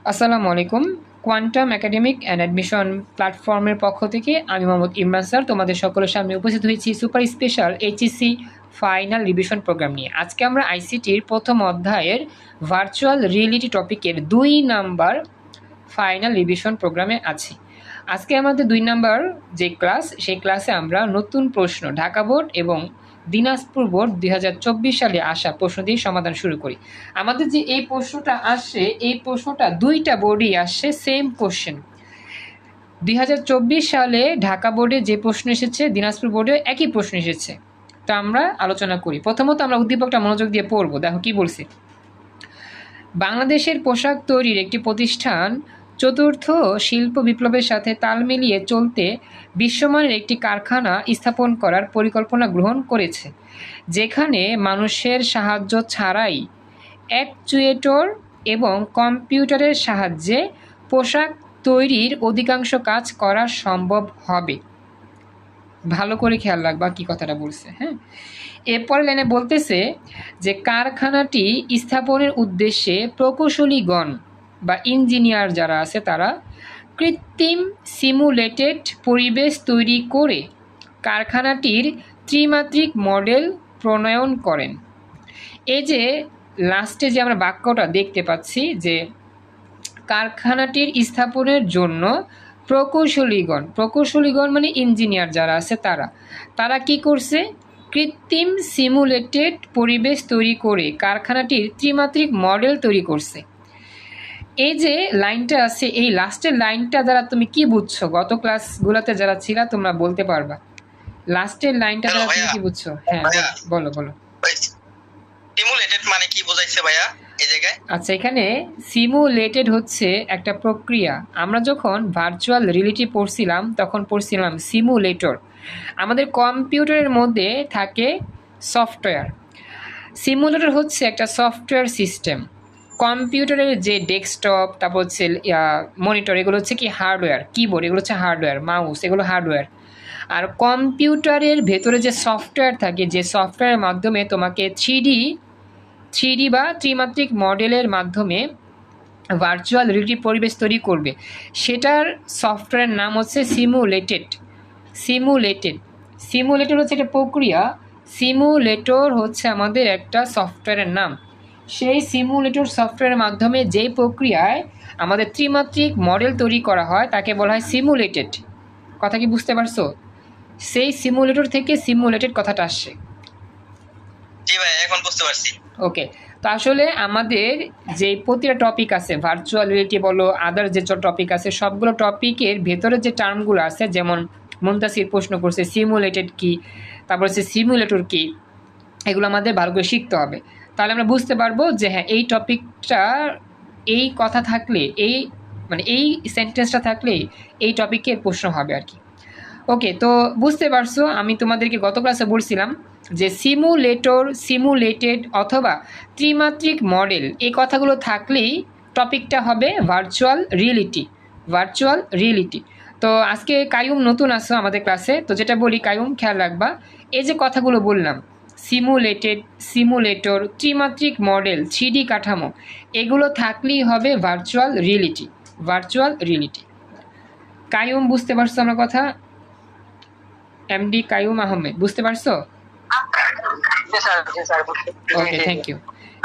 আসসালামু আলাইকুম। Quantum academic and admission প্ল্যাটফর্মের পক্ষ থেকে আমি মোহাম্মদ ইমরান স্যার তোমাদের সকলের সামনে উপস্থিত হয়েছি super special HSC final revision programme নিয়ে। আজকে আমরা আইসিটির প্রথম অধ্যায়ের ভার্চুয়াল রিয়েলিটি টপিকের 2 নাম্বার ফাইনাল রিভিশন প্রোগ্রামে আছি। আজকে আমাদের 2 নাম্বার যে ক্লাস, সেই ক্লাসে আমরা নতুন প্রশ্ন ঢাকা বোর্ড এবং দিনাজপুর বোর্ড 2024 সালে আসা প্রশ্ন দিয়ে সমাধান শুরু করি। আমাদের যে এই প্রশ্নটা আসছে, এই প্রশ্নটা 2টা বোর্ডেই আসছে, সেম কোশ্চেন। 2024 সালে ঢাকা বোর্ডে যে প্রশ্ন এসেছে, দিনাজপুর বোর্ডে একই প্রশ্ন এসেছে। তো আমরা আলোচনা করি। প্রথমত আমরা উদ্দীপকটা মনোযোগ দিয়ে পড়বো। দেখো কি বলছি। বাংলাদেশের পোশাক তৈরির একটি প্রতিষ্ঠান চতুর্থ শিল্প বিপ্লবের সাথে তাল মিলিয়ে চলতে বিশ্বমানের একটি কারখানা স্থাপন করার পরিকল্পনা গ্রহণ করেছে, যেখানে মানুষের সাহায্য ছাড়াই অ্যাকচুয়েটর এবং কম্পিউটারের সাহায্যে পোশাক তৈরির অধিকাংশ কাজ করা সম্ভব হবে। ভালো করে খেয়াল রাখবা কি কথাটা বলছে। হ্যাঁ, এরপরে লাইনে বলতেছে যে কারখানাটি স্থাপনের উদ্দেশ্যে প্রকৌশলীগণ বা ইঞ্জিনিয়ার যারা আছে তারা কৃত্রিম সিমুলেটেড পরিবেশ তৈরি করে কারখানাটির ত্রিমাত্রিক মডেল প্রণয়ন করেন। এই যে লাস্টে যে আমরা বাক্যটা দেখতে পাচ্ছি যে কারখানাটির স্থাপনের জন্য প্রকৌশলীগণ মানে ইঞ্জিনিয়ার যারা আছে তারা কি করছে, কৃত্রিম সিমুলেটেড পরিবেশ তৈরি করে কারখানাটির ত্রিমাত্রিক মডেল তৈরি করছে। এই যে লাইনটা আছে, এই লাস্টের লাইনটা দ্বারা তুমি কি বুঝছো? গত ক্লাসগুলোতে যারা ছিল তোমরা বলতে পারবা লাস্টের লাইনটা দ্বারা তুমি কি বুঝছো? হ্যাঁ বলো বলো। সিমুলেটেড মানে কি বোঝাইছে ভাইয়া এই জায়গায়? আচ্ছা, এখানে সিমুলেটেড হচ্ছে একটা প্রক্রিয়া। আমরা যখন ভার্চুয়াল রিয়েলিটি পড়ছিলাম তখন পড়ছিলাম সিমুলেটর। আমাদের কম্পিউটারের মধ্যে থাকে সফটওয়্যার। সিমুলেটর হচ্ছে একটা সফটওয়্যার সিস্টেম। কম্পিউটারের যে ডেস্কটপ, তারপর হচ্ছে মনিটর, এগুলো হচ্ছে কি হার্ডওয়্যার। কিবোর্ড এগুলো হচ্ছে হার্ডওয়্যার, মাউস এগুলো হার্ডওয়্যার। আর কম্পিউটারের ভেতরে যে সফটওয়্যার থাকে, যে সফটওয়্যারের মাধ্যমে তোমাকে থ্রি ডি বা ত্রিমাত্রিক মডেলের মাধ্যমে ভার্চুয়াল রিয়েলিটি পরিবেশ তৈরি করবে, সেটার সফটওয়্যারের নাম হচ্ছে সিমুলেটর হচ্ছে একটা প্রক্রিয়া। সিমুলেটর হচ্ছে আমাদের একটা সফটওয়্যারের নাম। সেই সিমুলেটর সফটওয়্যারের মাধ্যমে যেই প্রক্রিয়ায় আমাদের ত্রিমাত্রিক মডেল তৈরি করা হয় তাকে বলা হয় সিমুলেটেড। কথা কি বুঝতে পারছো? সেই সিমুলেটর থেকে সিমুলেটেড কথাটা আসছে। জি ভাই, এখন বুঝতে পারছি। ওকে, তো আসলে আমাদের যে প্রতিটা টপিক আছে, ভার্চুয়াল রিয়েলিটি বলো, আদার যে টপিক আছে, সবগুলো টপিকের ভেতরে যে টার্মগুলো আছে, যেমন মুনতাসির প্রশ্ন করছে সিমুলেটেড কি, তারপর হচ্ছে সিমুলেটর কি, এগুলো আমাদের ভালো করে শিখতে হবে। তাহলে আমরা বুঝতে পারবো যে হ্যাঁ, এই টপিকটা, এই কথা থাকলে, এই সেন্টেন্সটা থাকলে এই টপিকের প্রশ্ন হবে আর কি। ওকে, তো বুঝতে পারছো আমি তোমাদেরকে গত ক্লাসে বলছিলাম যে সিমুলেটেড অথবা ত্রিমাত্রিক মডেল, এই কথাগুলো থাকলেই টপিকটা হবে ভার্চুয়াল রিয়েলিটি। তো আজকে কায়ুম নতুন আসছো আমাদের ক্লাসে, তো যেটা বলি কায়ুম খেয়াল রাখবা, এই যে কথাগুলো বললাম সিমুলেটর, ত্রিমাত্রিক মডেল, 3D কাঠামো, এগুলো থাকলেই হবে ভার্চুয়াল রিয়েলিটি। কায়ুম বুঝতে পারছো আমার কথা? এমডি কায়ুম আহমেদ বুঝতে পারছো? ওকে, থ্যাংক ইউ।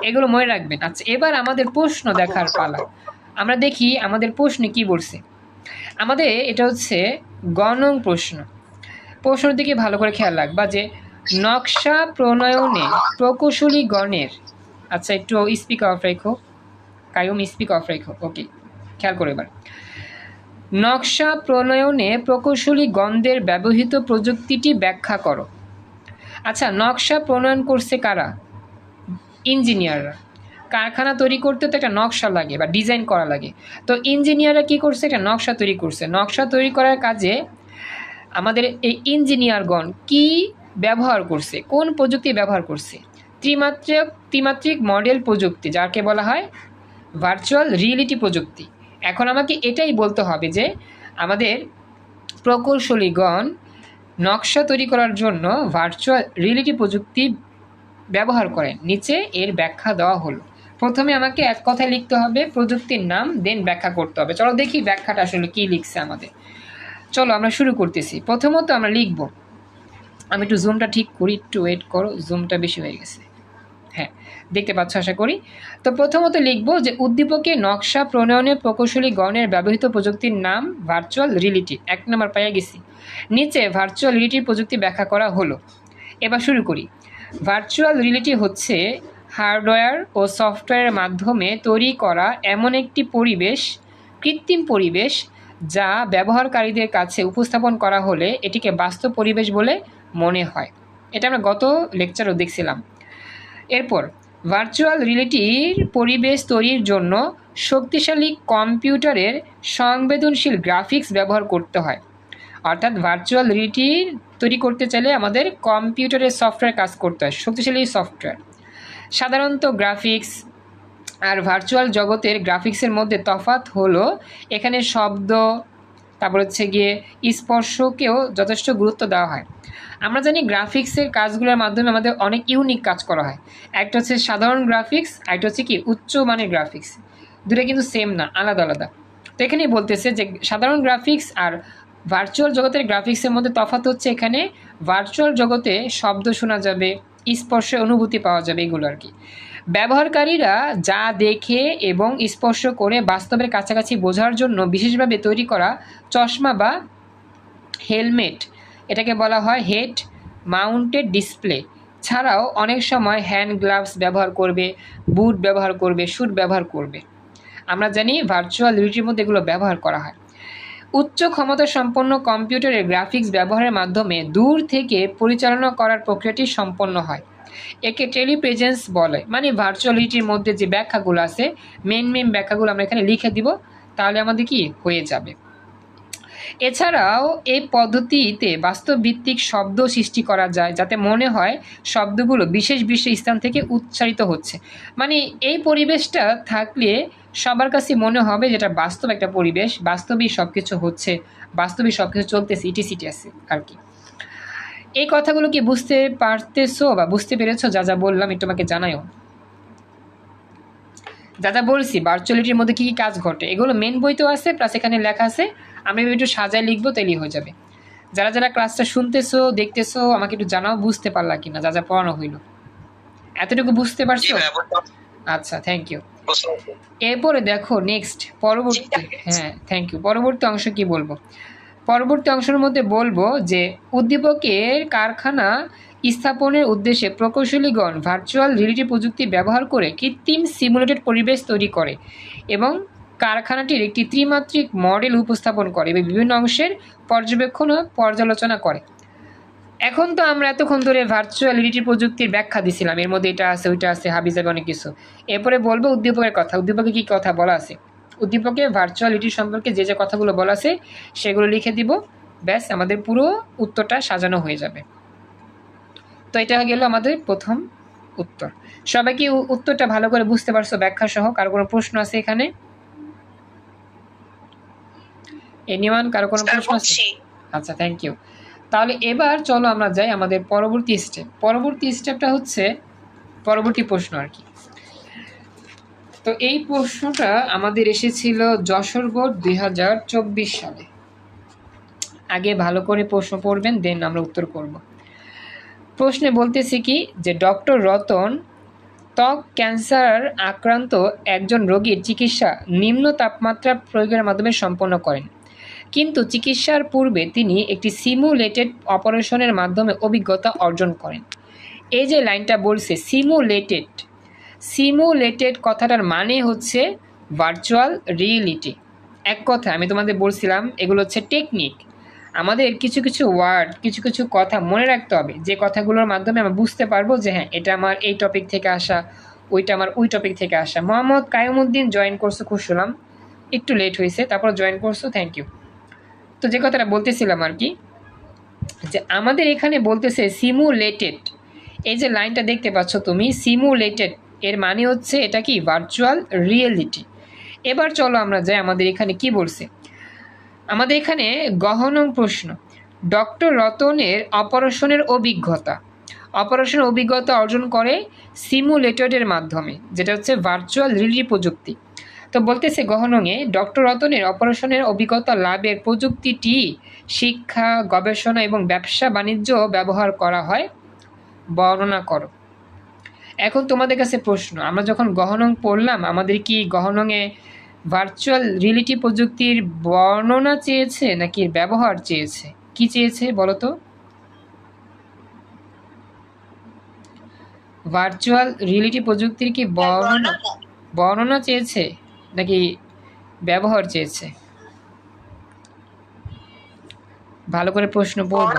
এগুলো মনে রাখবেন। আচ্ছা, এবার আমাদের প্রশ্ন দেখার পালা। আমরা দেখি আমাদের প্রশ্নে কি বলছে। আমাদের এটা হচ্ছে গণং প্রশ্নের দিকে ভালো করে খেয়াল রাখবা যে নকশা প্রণয়নে প্রকৌশলীগণের, আচ্ছা একটু স্পিক অফ রেখো কায়ুম, স্পিক অফ রেখো। ওকে, খেয়াল করে এবার। নকশা প্রণয়নে প্রকৌশলীগণদের ব্যবহৃত প্রযুক্তিটি ব্যাখ্যা করো। আচ্ছা, নকশা প্রণয়ন করছে কারা? ইঞ্জিনিয়াররা। কারখানা তৈরি করতে তো একটা নকশা লাগে বা ডিজাইন করা লাগে। তো ইঞ্জিনিয়াররা কি করছে? একটা নকশা তৈরি করছে। নকশা তৈরি করার কাজে আমাদের এই ইঞ্জিনিয়ারগণ কি ব্যবহার করছে, কোন প্রযুক্তি ব্যবহার করছে? ত্রিমাত্রিক মডেল প্রযুক্তি, যাকে বলা হয় ভার্চুয়াল রিয়েলিটি প্রযুক্তি। এখন আমাকে এটাই বলতে হবে যে আমাদের প্রকৌশলীগণ নকশা তৈরি করার জন্য ভার্চুয়াল রিয়েলিটি প্রযুক্তি ব্যবহার করেন। নিচে এর ব্যাখ্যা দেওয়া হলো। প্রথমে আমাকে এক কথায় লিখতে হবে প্রযুক্তির নাম, দেন ব্যাখ্যা করতে হবে। চলো দেখি ব্যাখ্যাটা আসলে কি লিখছে আমাদের। চলো আমরা শুরু করতেছি। প্রথমত আমরা লিখব, আমি একটু জুমটা ঠিক করি, একটু ওয়েট করো, জুমটা বেশি হয়ে গেছে। হ্যাঁ, দেখতে পাচ্ছ আশা করি। তো প্রথমত লিখব যে উদ্দীপকে নকশা প্রণয়নে প্রকৌশলী গণের ব্যবহৃত প্রযুক্তির নাম ভার্চুয়াল রিয়েলিটি। 1 নম্বর পাইয়া গেছি। নিচে ভার্চুয়াল রিয়েলিটির প্রযুক্তি ব্যাখ্যা করা হলো। এবার শুরু করি। ভার্চুয়াল রিয়েলিটি হচ্ছে হার্ডওয়্যার ও সফটওয়্যারের মাধ্যমে তৈরি করা এমন একটি পরিবেশ, কৃত্রিম পরিবেশ, যা ব্যবহারকারীদের কাছে উপস্থাপন করা হলে এটিকে বাস্তব পরিবেশ বলে মনে হয়। এটা আমরা গত লেকচারও দেখছিলাম। এরপর ভার্চুয়াল রিয়েলিটির পরিবেশ তৈরির জন্য শক্তিশালী কম্পিউটারের সংবেদনশীল গ্রাফিক্স ব্যবহার করতে হয়। অর্থাৎ ভার্চুয়াল রিয়েলিটি তৈরি করতে চাইলে আমাদের কম্পিউটারের সফটওয়্যার কাজ করতে হয়, শক্তিশালী সফটওয়্যার। সাধারণত গ্রাফিক্স আর ভার্চুয়াল জগতের গ্রাফিক্সের মধ্যে তফাৎ হলো এখানে শব্দ, তারপর হচ্ছে গিয়ে স্পর্শকেও যথেষ্ট গুরুত্ব দেওয়া হয়। আমরা জানি গ্রাফিক্সের কাজগুলোর মাধ্যমে আমাদের অনেক ইউনিক কাজ করা হয়। একটা হচ্ছে সাধারণ গ্রাফিক্স, একটা হচ্ছে কি উচ্চ মানের গ্রাফিক্স। দুটো কিন্তু সেম না, আলাদা আলাদা। তো এখানেই বলতেছে যে সাধারণ গ্রাফিক্স আর ভার্চুয়াল জগতের গ্রাফিক্সের মধ্যে তফাৎ হচ্ছে এখানে ভার্চুয়াল জগতে শব্দ শোনা যাবে, স্পর্শের অনুভূতি পাওয়া যাবে, এগুলো আর কি। ব্যবহারকারীরা যা দেখে এবং স্পর্শ করে বাস্তবের কাছাকাছি বোঝার জন্য বিশেষভাবে তৈরি করা চশমা বা হেলমেট, এটাকে বলা হয় হেড মাউন্টেড ডিসপ্লে, ছাড়াও অনেক সময় হ্যান্ড গ্লাভস ব্যবহার করবে, বুট ব্যবহার করবে, শ্যুট ব্যবহার করবে। আমরা জানি ভার্চুয়াল রিয়েলিটির মধ্যে এগুলো ব্যবহার করা হয়। উচ্চ ক্ষমতা সম্পন্ন কম্পিউটারের গ্রাফিক্স ব্যবহারের মাধ্যমে দূর থেকে পরিচালনা করার প্রক্রিয়াটি সম্পন্ন হয়। একে টেলিপ্রেজেন্স বলে। মানে ভার্চুয়াল রিয়েলিটির মধ্যে যে ব্যাখ্যাগুলো আছে, মেন ব্যাখ্যাগুলো আমরা এখানে লিখে দিব, তাহলে আমাদের কি হয়ে যাবে। এছাড়াও এই পদ্ধতিতে বাস্তবভিত্তিক শব্দ সৃষ্টি করা যায়, যাতে মনে হয় শব্দগুলো বিশেষ বিশেষ স্থান থেকে উচ্চারিত হচ্ছে। মানে এই পরিবেশটা থাকলে সবার কাছে মনে হবে যেটা বাস্তব একটা পরিবেশ, বাস্তবেই সব কিছু হচ্ছে, বাস্তবেই সব কিছু চলতেছে, ইটিসিটি আছে আর কি। এই কথাগুলো কি বুঝতে পারতেছো বা বুঝতে পেরেছো? যা যা বললাম একটু আমাকে জানাও। যা যা বলছি ভার্চুয়ালিটির মধ্যে কী কী কাজ ঘটে, এগুলো মেন বইতেও আছে, প্লাস এখানে লেখা আছে। আমি একটু সাজায় লিখবো, তাইলেই হয়ে যাবে। যারা যারা ক্লাসটা শুনতেছো, দেখতেছো, আমাকে একটু জানাও বুঝতে পারলা কিনা, যা যা পড়ানো হইলো। এতটুকু বুঝতে পারছো? আচ্ছা, থ্যাংক ইউ। এরপরে দেখো নেক্সট পরবর্তী, হ্যাঁ থ্যাংক ইউ। পরবর্তী অংশ কি বলবো? পরবর্তী অংশের মধ্যে বলবো যে উদ্দীপকের কারখানা স্থাপনের উদ্দেশ্যে প্রকৌশলীগণ ভার্চুয়াল রিয়েলিটি প্রযুক্তি ব্যবহার করে কৃত্রিম সিমুলেটেড পরিবেশ তৈরি করে এবং কারখানাটির একটি ত্রিমাত্রিক মডেল উপস্থাপন করে এবং বিভিন্ন অংশের পর্যবেক্ষণ ও পর্যালোচনা করে। এখন তো আমরা এতক্ষণ ধরে ভার্চুয়াল রিয়েলিটি প্রযুক্তির ব্যাখ্যা দিছিলাম, এর মধ্যে এটা আছে, ওইটা আছে, হাবি যাবে অনেক কিছু। এরপরে বলবো উদ্দীপকের কথা। উদ্দীপকে কী কথা বলা আছে, উদ্দীপকে ভার্চুয়াল রিয়েলিটি সম্পর্কে যে যে কথাগুলো বলা আছে সেগুলো লিখে দিব, ব্যাস আমাদের পুরো উত্তরটা সাজানো হয়ে যাবে। তো এটা গেল আমাদের প্রথম উত্তর। সবাই কি উত্তরটা ভালো করে বুঝতে পারছো ব্যাখ্যা সহ? কারো কোনো প্রশ্ন আছে এখানে? এনিওয়ান, কারো কোনো প্রশ্ন আছে? আচ্ছা, থ্যাংক ইউ। তাহলে এবার চলো আমরা যাই আমাদের পরবর্তী স্টেপ। পরবর্তী স্টেপটা হচ্ছে পরবর্তী প্রশ্ন আর কি। তো এই প্রশ্নটা আমাদের এসেছিল যশোর বোর্ড 2024 সালে। আগে ভালো করে প্রশ্ন পড়বেন, দেন আমরা উত্তর করব। প্রশ্নে বলতেছি কি যে ডক্টর রতন ত্বক ক্যান্সার আক্রান্ত একজন রোগীর চিকিৎসা নিম্ন তাপমাত্রা প্রয়োগের মাধ্যমে সম্পন্ন করেন, কিন্তু চিকিৎসার পূর্বে তিনি একটি সিমুলেটেড অপারেশনের মাধ্যমে অভিজ্ঞতা অর্জন করেন। এই যে লাইনটা বলছে সিমুলেটেড কথাটার মানে হচ্ছে ভার্চুয়াল রিয়েলিটি। এক কথা আমি তোমাদের বলছিলাম এগুলো হচ্ছে টেকনিক। আমাদের কিছু কিছু ওয়ার্ড, কিছু কিছু কথা মনে রাখতে হবে, যে কথাগুলোর মাধ্যমে আমরা বুঝতে পারবো যে হ্যাঁ এটা আমার এই টপিক থেকে আসা, ওইটা আমার ওই টপিক থেকে আসা। মোহাম্মদ কায়ুমুদ্দিন জয়েন করছো, খুশি হলাম, একটু লেট হয়েছে, তারপর জয়েন করছো, থ্যাংক ইউ। তো যে কথাটা বলতেছিলাম আর কি, যে আমাদের এখানে বলতেছে সিমুলেটেড। এই যে লাইনটা দেখতে পাচ্ছ তুমি, সিমুলেটেড, এর মানে হচ্ছে এটা কি ভার্চুয়াল রিয়েলিটি। এবার চলো আমরা যাই আমাদের এখানে কি বলছে। আমাদের এখানে গহন প্রশ্ন, ডক্টর রতনের অপারেশনের অভিজ্ঞতা, অপারেশনের অভিজ্ঞতা অর্জন করে সিমুলেটরের মাধ্যমে, যেটা হচ্ছে ভার্চুয়াল রিয়েলিটি প্রযুক্তি। তো বলতেছে গহনঙে ডক্টর রতনের অপারেশনের অভিজ্ঞতা লাভের প্রযুক্তিটি শিক্ষা, গবেষণা এবং ব্যবসা বাণিজ্য ব্যবহার করা হয়, বর্ণনা করো। এখন তোমাদের কাছে প্রশ্ন, আমরা যখন গহনং পড়লাম, আমাদের কি গহনঙে ভার্চুয়াল রিয়েলিটি প্রযুক্তির বর্ণনা চেয়েছে নাকি ব্যবহার চেয়েছে? কি চেয়েছে বলো তো? ভার্চুয়াল রিয়েলিটি প্রযুক্তির কি বর্ণনা চেয়েছে নাকি ব্যবহার চেয়েছে? ভালো করে প্রশ্ন পড়বো।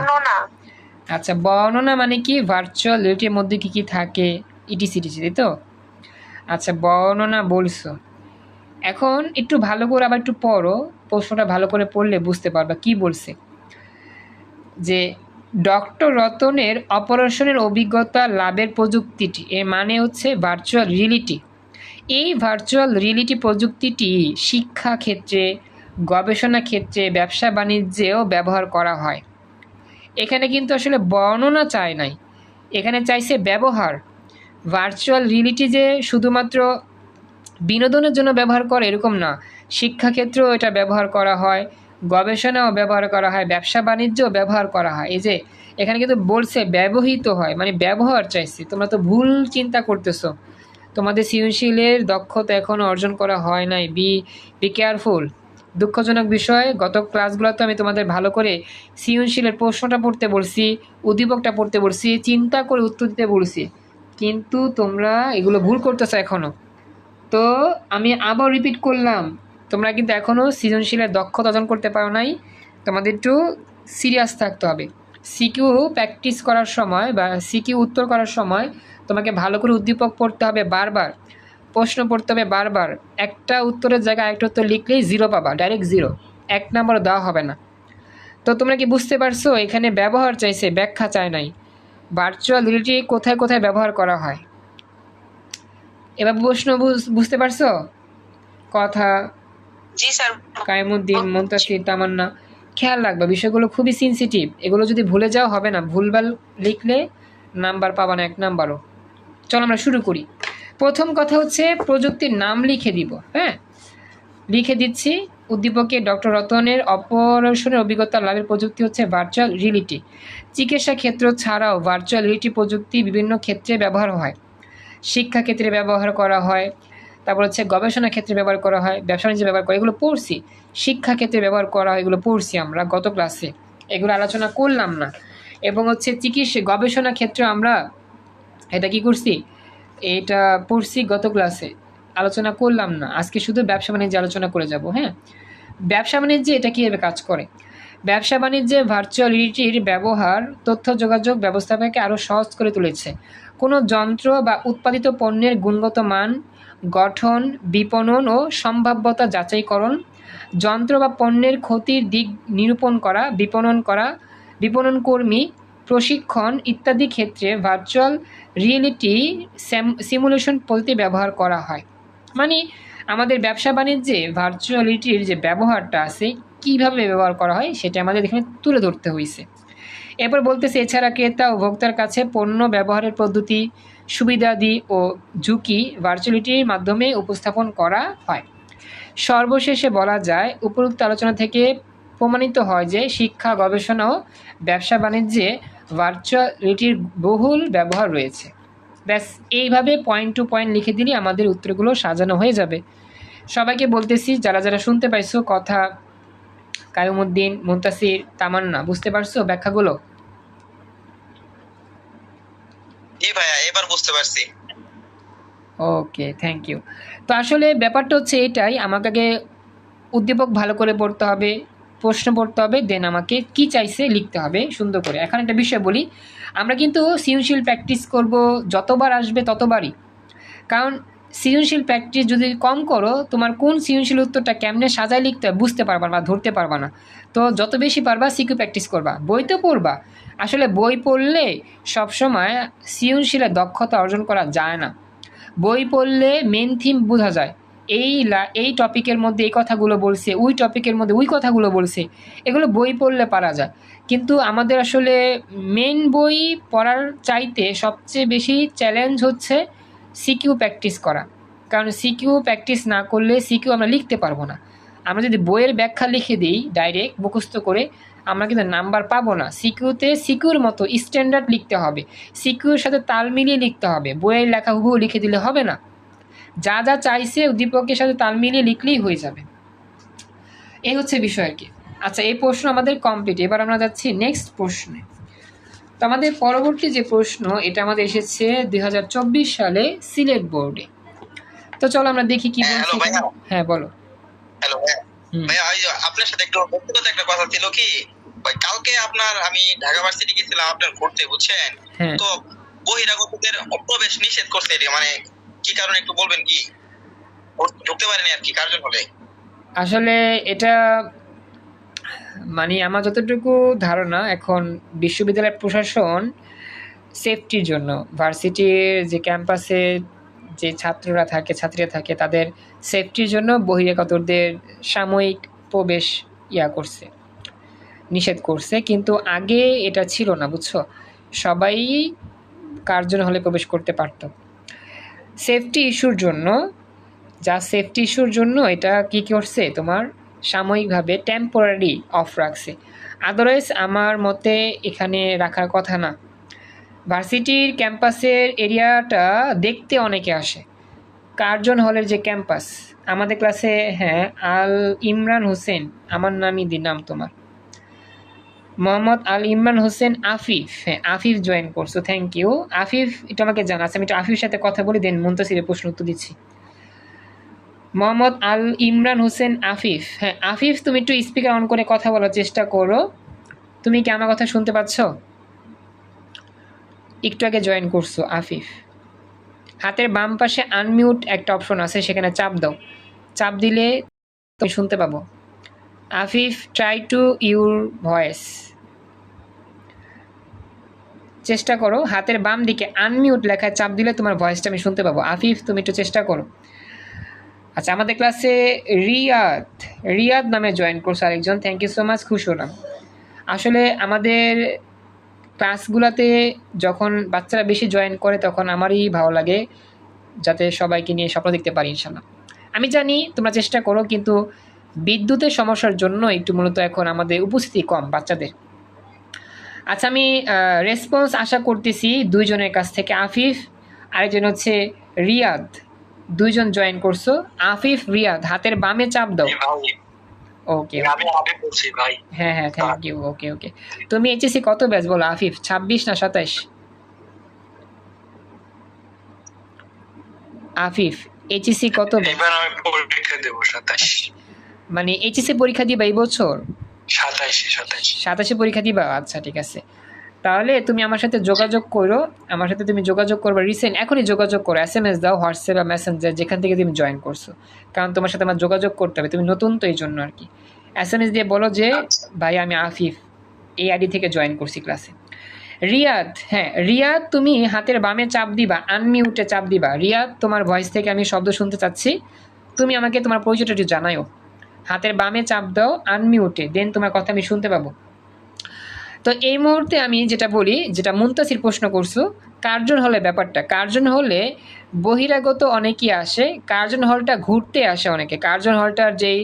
আচ্ছা, বর্ণনা মানে কি? ভার্চুয়াল রিয়েলিটির মধ্যে কি কি থাকে, ইটিসিটিসি, তাই তো? আচ্ছা, বর্ণনা বলছো। এখন একটু ভালো করে আবার একটু পড়ো, প্রশ্নটা ভালো করে পড়লে বুঝতে পারবা কি বলছে। যে ডক্টর রতনের অপারেশনের অভিজ্ঞতা লাভের প্রযুক্তিটি, এর মানে হচ্ছে ভার্চুয়াল রিয়েলিটি। এই ভার্চুয়াল রিয়েলিটি প্রযুক্তিটি শিক্ষা ক্ষেত্রে, গবেষণা ক্ষেত্রে, ব্যবসা বাণিজ্যেও ব্যবহার করা হয়। এখানে কিন্তু আসলে বর্ণনা চায় নাই, এখানে চাইছে ব্যবহার। ভার্চুয়াল রিয়েলিটি যে শুধুমাত্র বিনোদনের জন্য ব্যবহার করে এরকম না, শিক্ষাক্ষেত্রেও এটা ব্যবহার করা হয়, গবেষণাও ব্যবহার করা হয়, ব্যবসা বাণিজ্যও ব্যবহার করা হয়। এই যে এখানে কিন্তু বলছে ব্যবহৃত হয়, মানে ব্যবহার চাইছে। তোমরা তো ভুল চিন্তা করতেছো, তোমাদের সৃজনশীলের দক্ষতা এখনও অর্জন করা হয় নাই। Be careful. দুঃখজনক বিষয়, গত ক্লাসগুলোতে আমি তোমাদের ভালো করে সৃজনশীলের প্রশ্নটা পড়তে বলছি, উদ্দীপকটা পড়তে বলছি, চিন্তা করে উত্তর দিতে বলছি, কিন্তু তোমরা এগুলো ভুল করতেছো এখনও। তো আমি আবার রিপিট করলাম, তোমরা কিন্তু এখনও সৃজনশীলের দক্ষতা অর্জন করতে পারো নাই, তোমাদের একটু সিরিয়াস থাকতে হবে। সিকিউ প্র্যাকটিস করার সময় বা সিকিউ উত্তর করার সময় তোমাকে ভালো করে উদ্দীপক পড়তে হবে, বারবার প্রশ্ন পড়তে হবে, বারবার। একটা উত্তরের জায়গায় আরেকটা উত্তর লিখলেই 0 পাবা, ডাইরেক্ট 0, 1 নাম্বার দেওয়া হবে না। তো তোমরা কি বুঝতে পারছো? এখানে ব্যবহার চাইছে, ব্যাখ্যা চায় নাই। ভার্চুয়াল রিয়েলিটি কোথায় কোথায় ব্যবহার করা হয়, এবার প্রশ্ন বুঝতে পারছো? কথা জি স্যার। কায়েমউদ্দিন, মুনতাসির, তামান্না, খেয়াল রাখবা, বিষয়গুলো খুবই সেনসিটিভ। এগুলো যদি ভুলে যাও হবে না, ভুলভাল লিখলে নাম্বার পাবা না, 1 নাম্বারও। চলো আমরা শুরু করি। প্রথম কথা হচ্ছে প্রযুক্তির নাম লিখে দিব। হ্যাঁ, লিখে দিচ্ছি। উদ্দীপকে ডক্টর রতনের অপারেশনের অভিজ্ঞতা লাভের প্রযুক্তি হচ্ছে ভার্চুয়াল রিয়েলিটি। চিকিৎসা ক্ষেত্র ছাড়াও ভার্চুয়াল রিয়েলিটি প্রযুক্তি বিভিন্ন ক্ষেত্রে ব্যবহার হয়। শিক্ষা ক্ষেত্রে ব্যবহার করা হয়, তারপর হচ্ছে গবেষণা ক্ষেত্রে ব্যবহার করা হয়, ব্যবসা বাণিজ্যে ব্যবহার করা, এগুলো পড়ছি। শিক্ষা ক্ষেত্রে ব্যবহার করা হয়, এগুলো পড়ছি আমরা গত ক্লাসে, এগুলো আলোচনা করলাম না। এবং হচ্ছে চিকিৎসা গবেষণা ক্ষেত্রে আমরা এটা কি করছি, এটা পড়ছি গত ক্লাসে, আলোচনা করলাম না। আজকে শুধু ব্যবসা বাণিজ্যে আলোচনা করে যাব। হ্যাঁ, ব্যবসা বাণিজ্যে এটা কীভাবে কাজ করে। ব্যবসা বাণিজ্যে ভার্চুয়াল রিয়েলিটির ব্যবহার তথ্য যোগাযোগ ব্যবস্থাপনাকে আরও সহজ করে তুলেছে। কোনো যন্ত্র বা উৎপাদিত পণ্যের গুণগত মান, গঠন, বিপণন ও সম্ভাব্যতা যাচাইকরণ, যন্ত্র বা পণ্যের ক্ষতির দিক নিরূপণ করা, বিপণন কর্মী প্রশিক্ষণ ইত্যাদি ক্ষেত্রে ভার্চুয়াল রিয়েলিটি সিমুলেশন পদ্ধতি ব্যবহার করা হয়। মানে আমাদের ব্যবসা বাণিজ্যে ভার্চুয়াল রিয়েলিটির যে ব্যবহারটা আছে, কীভাবে ব্যবহার করা হয় সেটা আমাদের এখানে তুলে ধরতে হয়েছে। এরপর বলতেছে এছাড়া ক্রেতা ও ভোক্তার কাছে পণ্য ব্যবহারের পদ্ধতি, সুবিধাদি ও ঝুঁকি ভার্চুয়ালিটির মাধ্যমে উপস্থাপন করা হয়। সর্বশেষে বলা যায়, উপরোক্ত আলোচনা থেকে প্রমাণিত হয় যে শিক্ষা, গবেষণা ও ব্যবসা বাণিজ্যে ভার্চুয়াল রিয়েলিটির বহুল ব্যবহার রয়েছে। ব্যাস, এইভাবে পয়েন্ট টু পয়েন্ট লিখে দিলে আমাদের উত্তরগুলো সাজানো হয়ে যাবে। সবাইকে বলতেছি, যারা যারা শুনতে পাইছো কথা, কায়েমউদ্দিন, মুনতাসির, তামান্না, বুঝতে পারছো ব্যাখ্যাগুলো? জি ভাইয়া, এবার বুঝতে পারছি। ওকে, থ্যাংক ইউ। তো আসলে ব্যাপারটা হচ্ছে এটাই, আমাকে আগে উদ্দীপক ভালো করে পড়তে হবে, প্রশ্ন পড়তে হবে, দেন আমাকে কি চাইছে লিখতে হবে সুন্দর করে। এখন একটা বিষয় বলি, আমরা কিন্তু সৃজনশীল প্র্যাকটিস করব, যতবার আসবে ততবারই। কারণ সৃজনশীল প্র্যাকটিস যদি কম করো, তোমার কোন সৃজনশীল উত্তরটা কেমনে সাজায় লিখতে হয় বুঝতে পারবা না, ধরতে পারবা না। তো যত বেশি পারবা সিকিউ প্র্যাকটিস করবা, বই তো পড়বা। আসলে বই পড়লে সবসময় সৃজনশীলের দক্ষতা অর্জন করা যায় না। বই পড়লে মেন থিম বোঝা যায়, এই টপিকের মধ্যে এই কথাগুলো বলছে, ওই টপিকের মধ্যে ওই কথাগুলো বলছে, এগুলো বই পড়লে পারা যায়। কিন্তু আমাদের আসলে মেন বই পড়ার চাইতে সবচেয়ে বেশি চ্যালেঞ্জ হচ্ছে সিকিউ প্র্যাকটিস করা। কারণ সিকিউ প্র্যাকটিস না করলে সিকিউ আমরা লিখতে পারবো না। আমরা যদি বইয়ের ব্যাখ্যা লিখে দিই ডাইরেক্ট মুখস্থ করে, আমরা কিন্তু নাম্বার পাবো না। সিকিউতে সিকিউর মতো স্ট্যান্ডার্ড লিখতে হবে, সিকিউর সাথে তাল মিলিয়ে লিখতে হবে। বইয়ের লেখা হুবহু লিখে দিলে হবে না, যা যা চাইছে উদ্দীপকের সাথে তাল মিলিয়ে লিখলেই হয়ে যাবে। এই হচ্ছে বিষয় আর কি। আচ্ছা, এই প্রশ্ন আমাদের কমপ্লিট। এবার আমরা যাচ্ছি নেক্সট প্রশ্নে। তো আমাদের পরবর্তী যে প্রশ্ন, এটা আমাদের এসেছে 2024 সালে সিলেট বোর্ডে। তো চলো আমরা দেখি কি বলছে। হ্যাঁ বলো। হ্যালো ভাইয়া, আপনার সাথে একটু ব্যক্তিগত একটা কথা ছিল কি, কালকে আমি ঢাকা ভার্সিটি গেছিলাম আপনার ঘুরতে, বুঝছেন? তো বহিরাগতদের প্রবেশ নিষেধ করছে, মানে কি কারণে একটু বলবেন কি? ঢুকতে পারেনি আর কি কার্জন হলে। আসলে এটা মানে আমার যতটুকু ধারণা, এখন বিশ্ববিদ্যালয় প্রশাসন সেফটির জন্য ভার্সিটির যে ক্যাম্পাসে যে ছাত্ররা থাকে ছাত্রীরা থাকে তাদের সেফটির জন্য বহিরাগতদের সাময়িক প্রবেশ করছে, নিষেধ করছে। কিন্তু আগে এটা ছিল না, বুঝছো? সবাই কার্জন হলে প্রবেশ করতে পারত। সেফটি ইস্যুর জন্য সেফটি ইস্যুর জন্য এটা কি করছে, তোমার সাময়িকভাবে টেম্পোরারি অফ রাখছে। আদারওয়াইজ আমার মতে এখানে রাখার কথা না। ভার্সিটির ক্যাম্পাসের এরিয়াটা দেখতে অনেকে আসে। কার্জন হলের যে ক্যাম্পাস আমাদের ক্লাসে, হ্যাঁ, আল ইমরান হোসেন, আমার নামই নাম তোমার, মোহাম্মদ আল ইমরান হোসেন আফিফ, হ্যাঁ আফিফ জয়েন করছো, থ্যাংক ইউ আফিফ। এটা আমাকে জানাচ্ছে, আমি একটু আফিফের সাথে কথা বলি, দেন মুনতাসিরের প্রশ্ন উত্তর দিচ্ছি। মোহাম্মদ আল ইমরান হোসেন আফিফ, হ্যাঁ আফিফ, তুমি একটু স্পিকার অন করে কথা বলার চেষ্টা করো। তুমি কি আমার কথা শুনতে পাচ্ছ? একটু আগে জয়েন করছো আফিফ। হাতের বাম পাশে আনমিউট একটা অপশন আছে, সেখানে চাপ দাও, চাপ দিলে তুমি শুনতে পাবো। Afif, try to your voice, চেষ্টা করো। হাতের বাম দিকে আনমিউট লেখায় চাপ দিলে তোমার ভয়েসটা আমি শুনতে পাবো। আফিফ, তুমি একটু চেষ্টা করো। আচ্ছা, আমাদের ক্লাসে রিয়াদ নামে জয়েন করছে আরেকজন, থ্যাংক ইউ সো মাচ, খুশি হলাম। আসলে আমাদের ক্লাসগুলোতে যখন বাচ্চারা বেশি জয়েন করে তখন আমারই ভালো লাগে, যাতে সবাইকে নিয়ে স্বপ্ন দেখতে পারি ইনশাল্লাহ। আমি জানি তোমরা চেষ্টা করো, কিন্তু বিদ্যুতের সমস্যার জন্য একটু মূলত এখন আমাদের উপস্থিতি কম বাচ্চাদের। আচ্ছা, আমি রেসপন্স আশা করতেছি দুইজনের কাছ থেকে। আফিফ, আরেকজন হচ্ছে রিয়াদ, দুইজন জয়েন করছো। আফিফ, রিয়াদ, হাতের বামে চাপ দাও। ওকে, হ্যাঁ হ্যাঁ, থ্যাংক ইউ। ওকে ওকে, তুমি এইচএসসি কত ব্যাচ বলো আফিফ, 26 না 27? আফিফ, এইচএসসি কত ব্যাচ? এবার আমি পরীক্ষা দেব 27। মানে এইচএসসি পরীক্ষা দিবা এই বছর? 27 পরীক্ষা দিবা, আচ্ছা ঠিক আছে। তাহলে তুমি আমার সাথে যোগাযোগ করো, আমার সাথে তুমি যোগাযোগ করবা রিসেন্ট, এখনই যোগাযোগ করো, SMS দাও, হোয়াটসঅ্যাপ বা মেসেঞ্জার, যেখান থেকে তুমি জয়েন করছো, কারণ তোমার সাথে আমার যোগাযোগ করতে হবে, তুমি নতুন তো এই জন্য আর কি। SMS দিয়ে বলো যে ভাই আমি আফিফ এই আইডি থেকে জয়েন করছি ক্লাসে। রিয়াদ, হ্যাঁ রিয়াদ, তুমি হাতের বামে চাপ দিবা, আনমিউটে চাপ দিবা। রিয়াদ, তোমার ভয়েস থেকে আমি শব্দ শুনতে চাচ্ছি, তুমি আমাকে তোমার পরিচয়টা একটু জানাও। হাতের বামে চাপ দাও আনমিউটে, দেন তোমার কথা আমি শুনতে পাবো। তো এই মুহূর্তে আমি যেটা বলি, যেটা মুনতাসির প্রশ্ন করছো, কার্জন হলে ব্যাপারটা, কার্জন হলে বহিরাগত অনেকেই আসে, কার্জন হলটা ঘুরতে আসে অনেকে। কার্জন হলটার যেই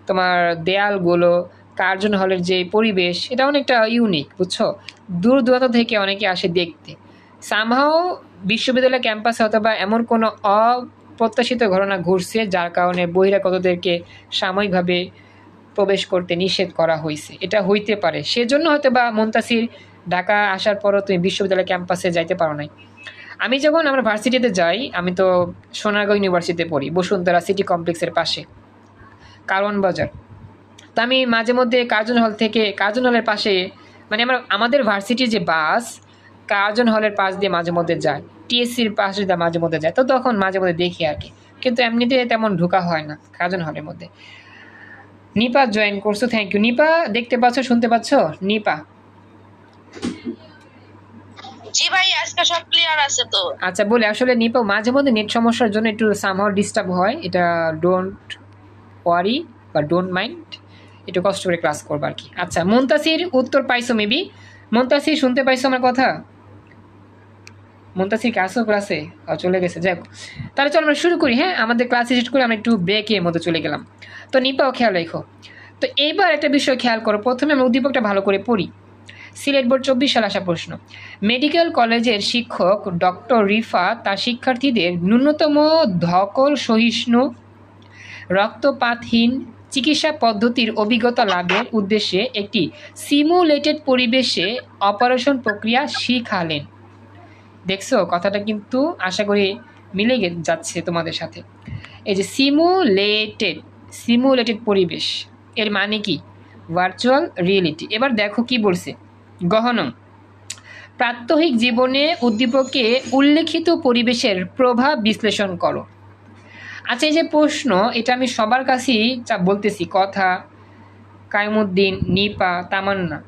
তোমার দেয়ালগুলো, কার্জন হলের যে পরিবেশ, এটা অনেকটা ইউনিক, বুঝছো? দূর দূরান্ত থেকে অনেকে আসে দেখতে। সামহাও বিশ্ববিদ্যালয় ক্যাম্পাসে অথবা এমন কোনো অপ্রত্যাশিত ঘটনা ঘটছে যার কারণে বহিরাগতদেরকে সাময়িকভাবে প্রবেশ করতে নিষেধ করা হয়েছে, এটা হইতে পারে। সেজন্য হয়তো বা মুনতাসির ঢাকা আসার পরও তুমি বিশ্ববিদ্যালয় ক্যাম্পাসে যাইতে পারো নাই। আমি যখন আমার ভার্সিটিতে যাই, আমি তো সোনারগাঁও ইউনিভার্সিটিতে পড়ি, বসুন্ধরা সিটি কমপ্লেক্সের পাশে, কারওয়ান বাজার। তো আমি মাঝে মধ্যে কার্জন হল থেকে, কার্জন হলের পাশে, মানে আমাদের ভার্সিটির যে বাস কার্জন হলের পাশ দিয়ে মাঝে মধ্যে যায়, টিএসসির পাশে দিয়ে মাঝে মধ্যে যায়, তো তখন মাঝে মধ্যে দেখি আর কি, কিন্তু এমনিতে তেমন ঢোকা হয় না কার্জন হলের মধ্যে। নিপা জয়েন করছো, থ্যাংক ইউ। নিপা, দেখতে পাচ্ছ, শুনতে পাচ্ছ? নিপা, জি ভাই, আজকে সব ক্লিয়ার আছে তো। আচ্ছা বলে আসলে নিপা মাঝে মধ্যে নেট সমস্যার জন্য একটু সামহাও ডিস্টার্ব হয়, এটা ডোন্ট ওয়ারি বা ডোন্ট মাইন্ড, একটু কষ্ট করে ক্লাস করবো আর কি। আচ্ছা মুনতাসির উত্তর পাইছো মেবি, মুনতাসির শুনতে পাইছো আমার কথা? মুনতাসির কি আসো ক্লাসে? চলে গেছে, যাই হোক। তাহলে চলো আমরা শুরু করি। হ্যাঁ, আমাদের ক্লাস শেষ করে আমরা একটু ব্রেকের মধ্যে চলে গেলাম। তো নিপাও খেয়াল রেখো। তো এইবার একটা বিষয় খেয়াল করো, প্রথমে আমরা উদ্দীপকটা ভালো করে পড়ি। সিলেট বোর্ড 24 সালে আসা প্রশ্ন। মেডিকেল কলেজের শিক্ষক ডক্টর রিফা তার শিক্ষার্থীদের ন্যূনতম ধকল সহিষ্ণু রক্তপাতহীন চিকিৎসা পদ্ধতির অভিজ্ঞতা লাভের উদ্দেশ্যে একটি সিমুলেটেড পরিবেশে অপারেশন প্রক্রিয়া শিখালেন। দেখছো কথাটা কিন্তু আশা করি মিলে যাচ্ছে তোমাদের সাথে। এই যে সিমুলেটেড পরিবেশ, এর মানে কি? Virtual reality. এবার দেখো কি বলছে, গহনম প্রাত্যহিক জীবনে উদ্দীপকে উল্লেখিত পরিবেশের প্রভাব বিশ্লেষণ করো। আচ্ছা এই যে প্রশ্ন, এটা আমি সবার কাছেই বলতেছি, কথা, কায়মুদ্দিন, নিপা, তামান্না।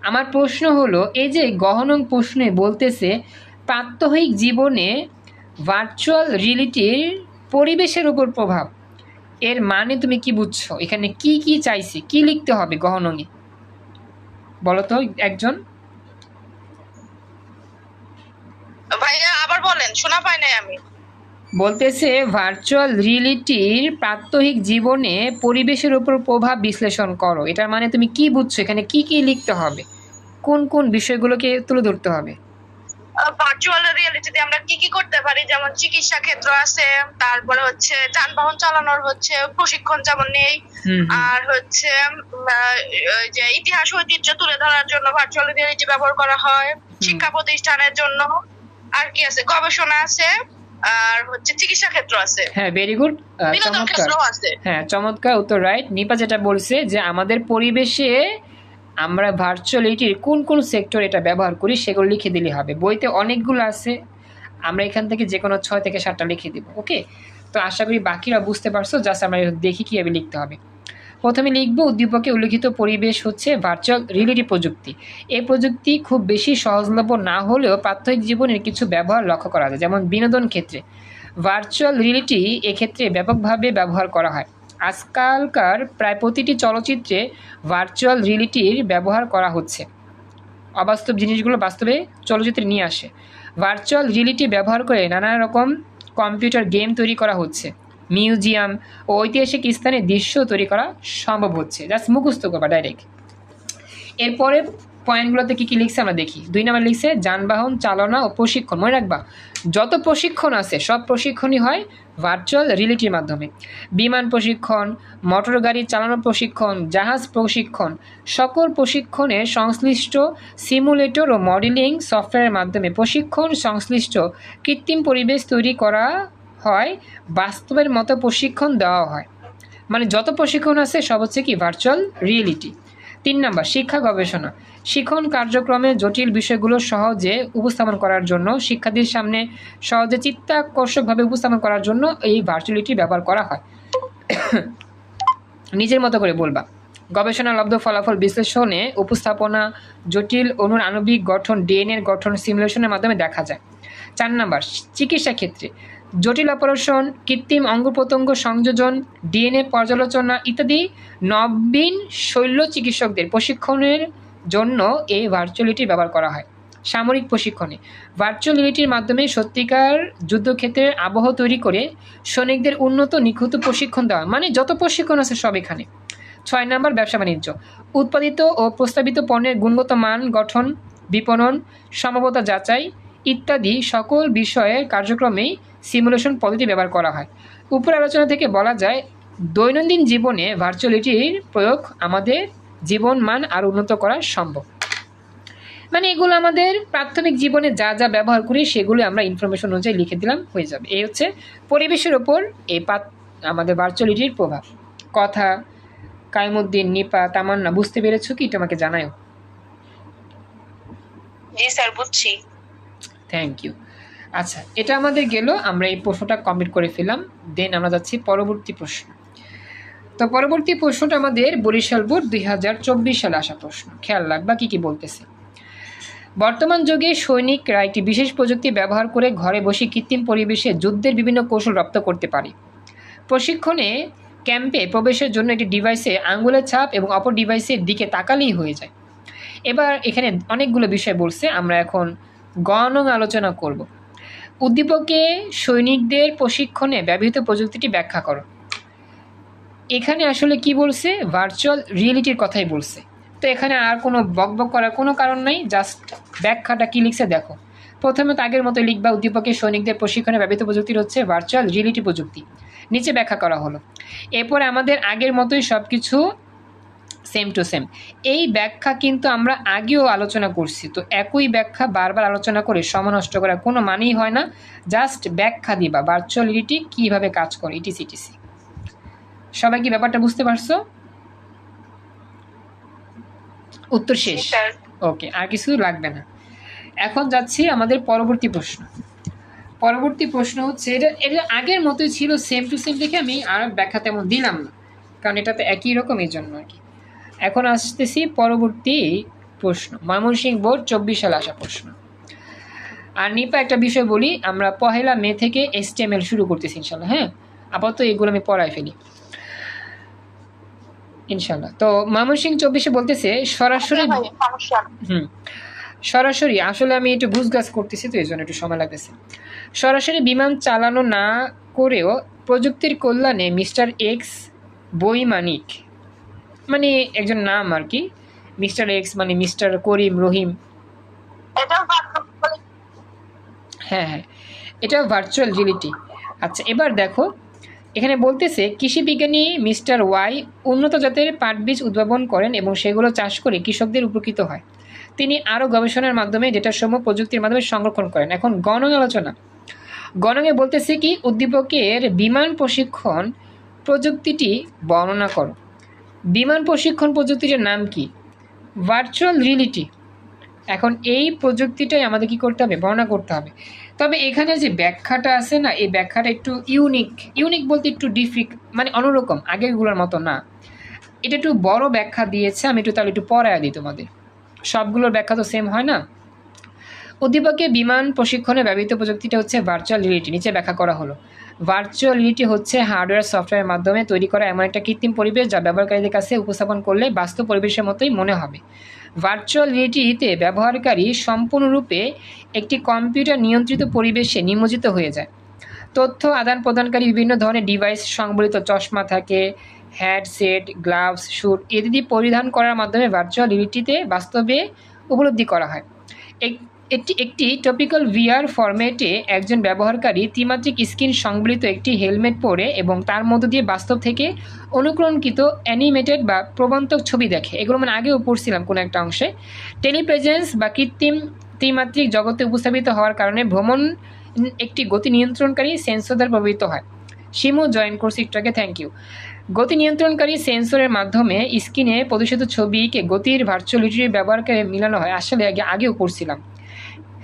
আমার প্রশ্ন হলো, এই যে গহনম প্রশ্নে বলতেছে প্রাত্যহিক জীবনে ভার্চুয়াল রিয়েলিটির পরিবেশের উপর প্রভাব, এর মানে তুমি কি বুঝছো? এখানে কি কি চাইছে, কি লিখতে হবে গহনমে বলো তো একজন? ভাইয়া আবার বলেন, শোনা পাই নাই আমি। বলতেছে ভার্চুয়াল রিয়েলিটির প্রাত্যহিক জীবনে পরিবেশের উপর প্রভাব বিশ্লেষণ করো, এটার মানে তুমি কি বুঝছো? এখানে কি কি লিখতে হবে, কোন কোন বিষয়গুলোকে তুলে ধরতে হবে? ভার্চুয়াল রিয়েলিটিতে আমরা কি কি করতে পারি, যেমন চিকিৎসা ক্ষেত্র আছে, তারপরে হচ্ছে যানবাহন চালানোর হচ্ছে প্রশিক্ষণ যেমন নেই, আর হচ্ছে যে ইতিহাস ঐতিহ্য তুলে ধরার জন্য ভার্চুয়াল রিয়েলিটি ব্যবহার করা হয়, শিক্ষা প্রতিষ্ঠানের জন্য, আর কি আছে, গবেষণা আছে, আর হচ্ছে চিকিৎসা ক্ষেত্র আছে। হ্যাঁ ভেরি গুড, চমৎকার। হ্যাঁ চমৎকার উত্তর, রাইট। নিপা যেটা বলছে যে আমাদের পরিবেশে আমরা ভার্চুয়ালিটির কোন কোন সেক্টর এটা ব্যবহার করি সেগুলো লিখে দিলে হবে। বইতে অনেকগুলো আছে, আমরা এখান থেকে যে কোনো 6 থেকে 7টা লিখে দিব। ওকে, তো আশা করি বাকিরা বুঝতে পারছো। জাস্ট আমরা দেখি কীভাবে লিখতে হবে। প্রথমে লিখবো উদ্দীপকে উল্লেখিত পরিবেশ হচ্ছে ভার্চুয়াল রিয়েলিটি প্রযুক্তি। এই প্রযুক্তি খুব বেশি সহজলভ্য না হলেও প্রাত্যহিক জীবনের কিছু ব্যবহার লক্ষ্য করা যায়, যেমন বিনোদন ক্ষেত্রে ভার্চুয়াল রিয়েলিটি এক্ষেত্রে ব্যাপকভাবে ব্যবহার করা হয়। আজকালকার প্রায় প্রতিটি চলচ্চিত্রে ভার্চুয়াল রিয়েলিটির ব্যবহার করা হচ্ছে, অবাস্তব জিনিসগুলো বাস্তবে চলচ্চিত্রে নিয়ে আসে। ভার্চুয়াল রিয়েলিটি ব্যবহার করে নানা রকম কম্পিউটার গেম তৈরি করা হচ্ছে, মিউজিয়াম ও ঐতিহাসিক স্থানে দৃশ্য তৈরি করা সম্ভব হচ্ছে। জাস্ট মুখস্থ করবা ডাইরেক্ট। এরপরে পয়েন্টগুলোতে কী কী লিখছে আমরা দেখি। 2 নম্বর লিখছে যানবাহন চালনা ও প্রশিক্ষণ। মনে রাখবা যত প্রশিক্ষণ আছে সব প্রশিক্ষণই হয় ভার্চুয়াল রিয়েলিটির মাধ্যমে। বিমান প্রশিক্ষণ, মোটর গাড়ি চালানোর প্রশিক্ষণ, জাহাজ প্রশিক্ষণ, সকল প্রশিক্ষণের সংশ্লিষ্ট সিমুলেটর ও মডেলিং সফটওয়্যারের মাধ্যমে প্রশিক্ষণ সংশ্লিষ্ট কৃত্রিম পরিবেশ তৈরি করা হয়, বাস্তবের মতো প্রশিক্ষণ দেওয়া হয়। মানে যত প্রশিক্ষণ আছে সব হচ্ছে কি ভার্চুয়াল রিয়েলিটি। 3 নম্বর শিক্ষা গবেষণা। শিক্ষণ কার্যক্রমে জটিল বিষয়গুলো সহজে উপস্থাপন করার জন্য, শিক্ষার্থীর সামনে সহজে চিত্তাকর্ষকভাবে উপস্থাপন করার জন্য এই ভার্চুয়ালিটি ব্যবহার করা হয়। নিজের মতো করে বলবা। গবেষণালব্ধ ফলাফল বিশ্লেষণে উপস্থাপনা, জটিল অণুর আণবিক গঠন, ডিএনএর গঠন সিমুলেশনের মাধ্যমে দেখা যায়। 4 নম্বর চিকিৎসা ক্ষেত্রে জটিল অপারেশন, কৃত্রিম অঙ্গ প্রত্যঙ্গ সংযোজন, ডিএনএ পর্যালোচনা ইত্যাদি নবীন শৈল্য চিকিৎসকদের প্রশিক্ষণের জন্য এই ভার্চুয়ালিটি ব্যবহার করা হয়। সামরিক প্রশিক্ষণে ভার্চুয়াল রিয়েলিটির মাধ্যমে সত্যিকার যুদ্ধক্ষেত্রের আবহ তৈরি করে সৈনিকদের উন্নত নিখুঁত প্রশিক্ষণ দেওয়া, মানে যত প্রশিক্ষণ আছে সব এখানে। 6 নম্বর ব্যবসা বাণিজ্য। উৎপাদিত ও প্রস্তাবিত পণ্যের গুণগত মান গঠন, বিপণন, সম্ভাব্যতা যাচাই ইত্যাদি সকল বিষয়ের কার্যক্রমেই সিমুলেশন পদ্ধতি ব্যবহার করা হয়। উপর আলোচনা থেকে বলা যায় দৈনন্দিন জীবনে ভার্চুয়ালিটির প্রয়োগ আমাদের জীবন মান আরও উন্নত করা সম্ভব। মানে এগুলো আমাদের প্রাথমিক জীবনে যা যা ব্যবহার করি সেগুলো আমরা ইনফরমেশন অনুযায়ী লিখে দিলাম, হয়ে যাবে। এই হচ্ছে পরিবেশের ওপর এই আমাদের ভার্চুয়ালিটির প্রভাব। কথা, কায়মুদ্দিন, নিপা, তামান্না বুঝতে পেরেছো কি? তোমাকে জানাও। জি স্যার, বুঝছি। Thank you. আচ্ছা এটা আমাদের গেল, আমরা এই প্রশ্নটা কমপ্লিট করে ফেললাম। দেন আমরা যাচ্ছি পরবর্তী প্রশ্ন। তো পরবর্তী প্রশ্নটা আমাদের বরিশাল বোর্ড 2024 সালে আসা প্রশ্ন। খেয়াল রাখবা কি কি বলতেছে। বর্তমান যুগে সৈনিকরা একটি বিশেষ প্রযুক্তি ব্যবহার করে ঘরে বসে কৃত্রিম পরিবেশে যুদ্ধের বিভিন্ন কৌশল রপ্ত করতে পারে। প্রশিক্ষণে ক্যাম্পে প্রবেশের জন্য একটি ডিভাইসে আঙ্গুলের ছাপ এবং অপর ডিভাইসের দিকে তাকালেই হয়ে যায়। এবার এখানে অনেকগুলো বিষয় বলছে, আমরা এখন গণ আলোচনা করব। উদ্দীপকে সৈনিকদের প্রশিক্ষণে ব্যবহৃত প্রযুক্তিটি ব্যাখ্যা করো। এখানে আসলে কি বলছে, ভার্চুয়াল রিয়েলিটির কথাই বলছে। তো এখানে আর কোনো বকবক করার কোনো কারণ নেই, জাস্ট ব্যাখ্যাটা কী লিখছে দেখো। প্রথমে তো আগের মতো লিখবা, উদ্দীপকে সৈনিকদের প্রশিক্ষণে ব্যবহৃত প্রযুক্তি হচ্ছে ভার্চুয়াল রিয়েলিটি প্রযুক্তি, নিচে ব্যাখ্যা করা হলো। এরপরে আমাদের আগের মতোই সব কিছু সেম টু সেম। এই ব্যাখ্যা কিন্তু আমরা আগেও আলোচনা করছি, তো একই ব্যাখ্যা বারবার আলোচনা করে সময় নষ্ট করার কোনো মানেই হয় না। জাস্ট ব্যাখ্যা দিবা ভার্চুয়াল রিয়েলিটি কীভাবে কাজ করে, ইটিসি ইটিসি। সবাই কি ব্যাপারটা বুঝতে পারছো? উত্তর শেষ? ওকে, আর কিছু লাগবে না। এখন যাচ্ছি আমাদের পরবর্তী প্রশ্ন। পরবর্তী প্রশ্ন হচ্ছে, এটা আগের মতোই ছিল, সেম টু সেম দেখে আমি আর ব্যাখ্যা তেমন দিলাম না, কারণ এটা তো একই রকম, এই জন্য আর কি। এখন আসতেছি পরবর্তী প্রশ্ন, ময়মনসিংহ বোর্ড 24 সালে আসা প্রশ্ন। আর নিপা একটা বিষয় বলি, আমরা 1 মে থেকে HTML শুরু করতেছি ইনশাল্লাহ। হ্যাঁ, আপাতত এগুলো আমি পড়াই ফেলি ইনশাল্লাহ। তো ময়মনসিংহ 24-এ বলতেছে সরাসরি, সরাসরি আসলে আমি একটু গুছগাছ করতেছি, তো এই জন্য একটু সময় লাগতেছে। সরাসরি বিমান চালানো না করেও প্রযুক্তির কল্যাণে মিস্টার এক্স বৈমানিক, মানে একজন নাম আর কি, মিস্টার এক্স মানে মিস্টার করিম রহিম। হ্যাঁ হ্যাঁ, এটা ভার্চুয়াল রিয়েলিটি। আচ্ছা, এবার দেখো এখানে বলতেছে কৃষি বিজ্ঞানী মিস্টার ওয়াই উন্নত জাতের পাট বীজ উদ্ভাবন করেন এবং সেগুলো চাষ করে কৃষকদের উপকৃত হয়। তিনি আরও গবেষণার মাধ্যমে ডেটাসমূহ প্রযুক্তির মাধ্যমে সংরক্ষণ করেন। এখন গণং আলোচনা। গণঙে বলতেছে কি, উদ্দীপকের বিমান প্রশিক্ষণ প্রযুক্তিটি বর্ণনা করো। বিমান প্রশিক্ষণ প্রযুক্তিটির নাম কি? Virtual reality. এখন এই প্রযুক্তিটাই আমাদের কি করতে হবে, বর্ণনা করতে হবে। তবে এখানে যে ব্যাখ্যাটা আছে না, এই ব্যাখ্যাটা একটু ইউনিক বলতে একটু মানে অন্যরকম, আগেরগুলোর মতো না। এটা একটু বড় ব্যাখ্যা দিয়েছে, আমি তাহলে একটু পড়ায় দিই তোমাদের, সবগুলোর ব্যাখ্যা তো সেম হয় না। উদ্দীপকে বিমান প্রশিক্ষণে ব্যবহৃত প্রযুক্তিটা হচ্ছে ভার্চুয়াল রিয়েলিটি, নিচে ব্যাখ্যা করা হলো। ভার্চুয়াল রিয়েলিটি হচ্ছে হার্ডওয়্যার সফটওয়্যারের মাধ্যমে তৈরি করা এমন একটা কৃত্রিম পরিবেশ যা ব্যবহারকারীদের কাছে উপস্থাপন করলে বাস্তব পরিবেশের মতোই মনে হবে। ভার্চুয়াল রিয়েলিটিতে ব্যবহারকারী সম্পূর্ণরূপে একটি কম্পিউটার নিয়ন্ত্রিত পরিবেশে নিমজ্জিত হয়ে যায়। তথ্য আদান প্রদানকারী বিভিন্ন ধরনের ডিভাইস সংবলিত চশমা থাকে, হেডসেট, গ্লাভস, স্যুট ইত্যাদি পরিধান করার মাধ্যমে ভার্চুয়াল রিয়েলিটিতে বাস্তবে উপলব্ধি করা হয়। একটি টপিক্যাল ভিআর ফরম্যাটে একজন ব্যবহারকারী ত্রিমাত্রিক স্ক্রিন সংবলিত একটি হেলমেট পরে এবং তার মধ্য দিয়ে বাস্তব থেকে অনুকরণকৃত অ্যানিমেটেড বা প্রবন্তক ছবি দেখে। এগুলো মানে আগেও পড়ছিলাম কোনো একটা অংশে। টেলিপ্রেজেন্স বা কৃত্রিম ত্রিমাত্রিক জগতে উপস্থাপিত হওয়ার কারণে ভ্রমণ একটি গতি নিয়ন্ত্রণকারী সেন্সর দ্বারা প্রভাবিত হয়। শিমু জয়েন করছি একটাকে, থ্যাংক ইউ। গতি নিয়ন্ত্রণকারী সেন্সরের মাধ্যমে স্ক্রিনে প্রদর্শিত ছবিকে গতির ভার্চুয়াল রিয়েলিটির ব্যবহারকে মিলানো হয়। আসলে আগেও পড়ছিলাম।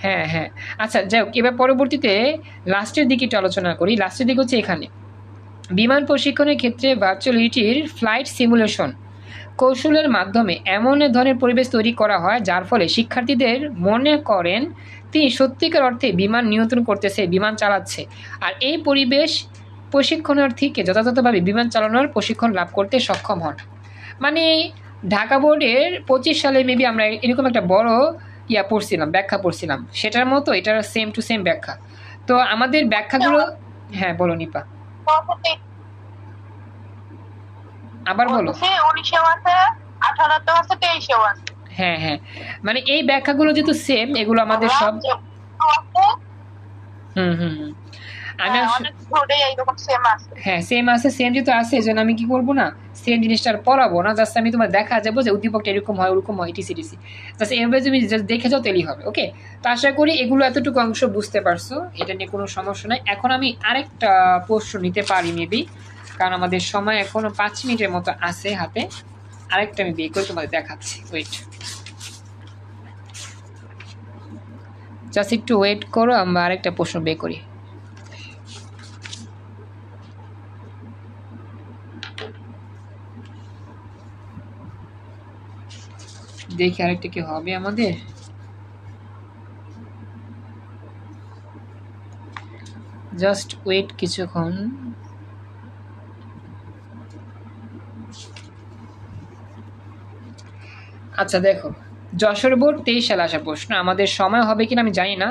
হ্যাঁ হ্যাঁ, আচ্ছা যাই হোক, এবার পরবর্তীতে লাস্টের দিকে একটু আলোচনা করি। লাস্টের দিক হচ্ছে এখানে বিমান প্রশিক্ষণের ক্ষেত্রে ভার্চুয়াল রিয়েলিটির ফ্লাইট সিমুলেশন কৌশলের মাধ্যমে এমন এক ধরনের পরিবেশ তৈরি করা হয় যার ফলে শিক্ষার্থীদের মনে করেন তিনি সত্যিকার অর্থে বিমান নিয়ন্ত্রণ করতেছে, বিমান চালাচ্ছে, আর এই পরিবেশ প্রশিক্ষণার্থীকে যথাযথভাবে বিমান চালানোর প্রশিক্ষণ লাভ করতে সক্ষম হন। মানে ঢাকা বোর্ডের 25 সালে মেবি আমরা এরকম একটা বড় পড়ছিলাম, ব্যাখ্যা পড়ছিলাম, সেটার মতো এটার সেম টু সেম ব্যাখ্যা। তো আমাদের ব্যাখ্যাগুলো, হ্যাঁ বলো নিপা, আবার বলো। হ্যাঁ হ্যাঁ, মানে এই ব্যাখ্যাগুলো যেহেতু সেম, এগুলো আমাদের সব আমি হ্যাঁ সেম আছে, সেম যেহেতু আছে এই জন্য আমি কি করবো না, সেম জিনিসটা পড়াবো না, জাস্ট আমি তোমার দেখা যাবো যে উদ্দীপকটা এরকম হয় ওরকম হয় ইটিসি, জাস্ট এভাবে তুমি দেখে যাও তেলেই হবে। ওকে, তো আশা করি এগুলো এতটুকু অংশ বুঝতে পারছো, এটা নিয়ে কোনো সমস্যা নাই। এখন আমি আরেকটা প্রশ্ন নিতে পারি মেবি, কারণ আমাদের সময় এখনো 5 মিনিটের মতো আছে হাতে। আরেকটা আমি বের করে তোমাদের দেখাচ্ছি, ওয়েট, জাস্ট একটু ওয়েট করো, আমরা আরেকটা প্রশ্ন বের করি। দেখি আরেকটা কি হবে আমাদের। জাস্ট ওয়েট কিছুক্ষণ। আচ্ছা দেখো, যশোর বোর্ড 23 সালে আসা প্রশ্ন, আমাদের সময় হবে কিনা আমি জানি না।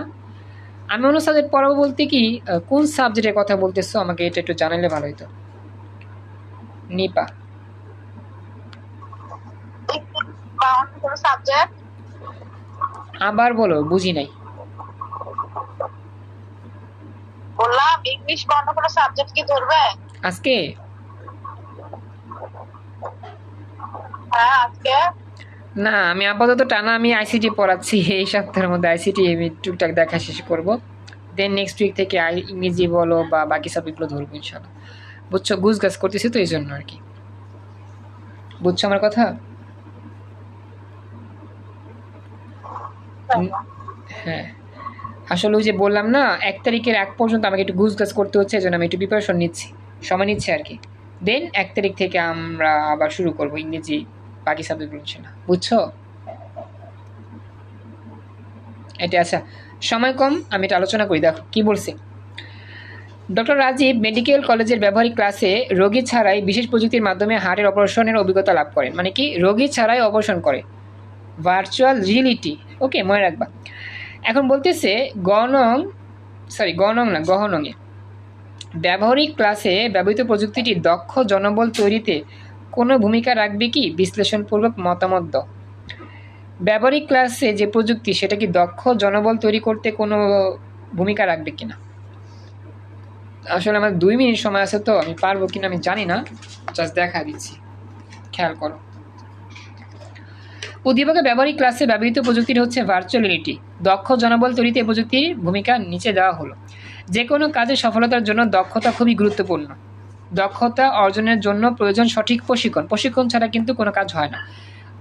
আমি অন্য সাবজেক্ট পড়াবো বলতে কি কোন সাবজেক্টের কথা বলতেছো আমাকে এটা একটু জানালে ভালো হতো। নিপা আবার বলো, বুঝি নাই। বললাম ইংলিশ বা অন্য কোনো সাবজেক্ট কি ধরবে আজকে? হ্যাঁ আজকে না, আমি আপাতত টানা আমি আইসিটি পড়াচ্ছি, এই সপ্তাহের মধ্যে আইসিটি আমি টুকটাক দেখা শেষ করব। দেন নেক্সট উইক থেকে ইংরেজি বলো বা বাকি সাবজেক্টগুলো ধরবো ইনশাল্লাহ। বুঝছো, গুছ গাছ করতেছি তো এই জন্য আর কি। বুঝছো আমার কথা? হ্যাঁ, আসলে ওই যে বললাম না 1 তারিখের আগ পর্যন্ত আমাকে একটু গুছ গাছ করতে হচ্ছে, এই জন্য আমি একটু প্রিপারেশন নিচ্ছি, সময় নিচ্ছি আর কি। দেন 1 তারিখ থেকে আমরা আবার শুরু করবো ইংরেজি বাকি সাবজেক্টগুলো ইনশাল্লাহ। বুঝছো? এটা আচ্ছা, সময় কম, আমি এটা আলোচনা করি। দেখো কি বলছে। ডক্টর রাজীব মেডিকেল কলেজের ব্যবহারিক ক্লাসে রোগী ছাড়াই বিশেষ প্রযুক্তির মাধ্যমে হার্টের অপারেশনের অভিজ্ঞতা লাভ করেন। মানে কি, রোগী ছাড়াই অপারেশন করে, ভার্চুয়াল রিয়েলিটি। ওকে, মনে রাখবা। এখন বলতেছে গহনঙে ব্যবহারিক ক্লাসে ব্যবহৃত প্রযুক্তিটি দক্ষ জনবল তৈরিতে কোনো ভূমিকা রাখবে কি? বিশ্লেষণপূর্বক মতামত দাও। ব্যবহারিক ক্লাসে যে প্রযুক্তি সেটা কি দক্ষ জনবল তৈরি করতে কোনো ভূমিকা রাখবে কিনা? আসলে আমার 2 মিনিট সময় আছে, তো আমি পারবো কিনা আমি জানি না, জাস্ট দেখা দিচ্ছি, খেয়াল করো। উদ্দীপকে ব্যবহারিক ক্লাসে ব্যবহৃত প্রযুক্তিটি হচ্ছে ভার্চুয়াল রিয়েলিটি। দক্ষ জনবল তৈরিতে এই প্রযুক্তির ভূমিকা নিচে দেওয়া হলো। যে কোনো কাজে সফলতার জন্য দক্ষতা খুবই গুরুত্বপূর্ণ। দক্ষতা অর্জনের জন্য প্রয়োজন সঠিক প্রশিক্ষণ ছাড়া কিন্তু কোনো কাজ হয় না।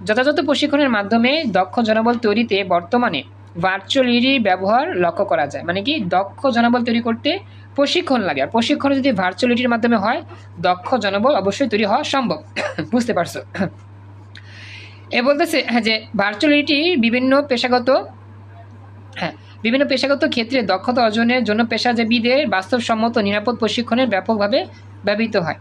যথাযথ প্রশিক্ষণের মাধ্যমে দক্ষ জনবল তৈরিতে বর্তমানে ভার্চুয়াল রিয়েলিটির ব্যবহার লক্ষ্য করা যায়। মানে কি, দক্ষ জনবল তৈরি করতে প্রশিক্ষণ লাগে, আর প্রশিক্ষণ যদি ভার্চুয়াল রিয়েলিটির মাধ্যমে হয়, দক্ষ জনবল অবশ্যই তৈরি হওয়া সম্ভব। বুঝতে পারছো? এ বলতেছে যে ভার্চুয়াল রিয়েলিটির বিভিন্ন পেশাগত ক্ষেত্রে দক্ষতা অর্জনের জন্য পেশাজীবীদের বাস্তবসম্মত নিরাপদ প্রশিক্ষণের ব্যাপকভাবে ব্যবহৃত হয়।